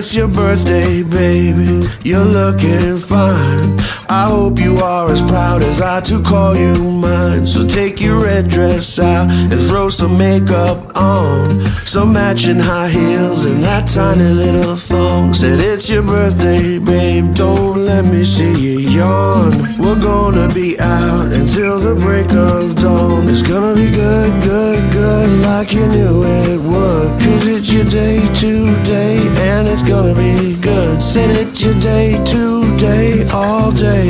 It's your birthday, baby, you're looking fine. I hope you are as proud as I to call you mine. So take your red dress out and throw some makeup on, some matching high heels and that tiny little thong. Said it's your birthday, babe, don't let me see you yawn. We're gonna be out until the break of dawn. It's gonna be good, good, good, like you knew it would. Cause it's your day today, and it's gonna be good. Said it's your day today, all day.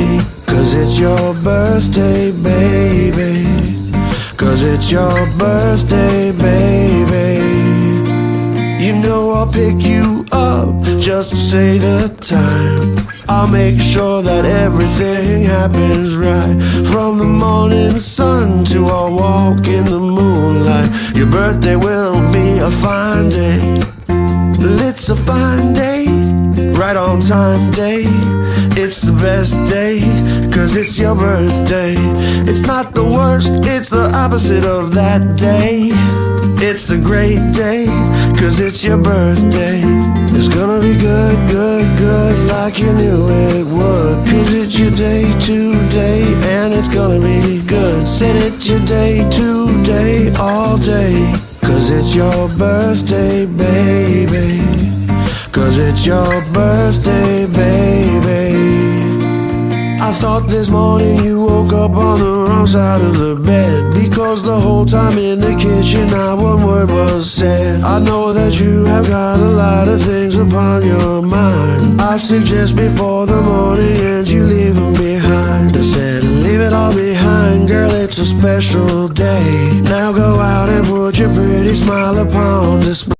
Cause it's your birthday, baby. Cause it's your birthday, baby. You know I'll pick you up, just say the time. I'll make sure that everything happens right. From the morning sun to our walk in the moonlight. Your birthday will be a fine day. It's a fine day, right on time day. It's the best day, cause it's your birthday. It's not the worst, it's the opposite of that day. It's a great day, cause it's your birthday. It's gonna be good, good, good, like you knew it would. Cause it's your day today, and it's gonna be good. Said it's your day today, all day. Cause it's your birthday, baby. Cause it's your birthday, baby. I thought this morning you woke up on the wrong side of the bed, because the whole time in the kitchen not one word was said. I know that you have got a lot of things upon your mind. I suggest before the morning ends you leave them behind. I said leave it all behind, girl, it's a special day. Now go out and put your pretty smile upon display.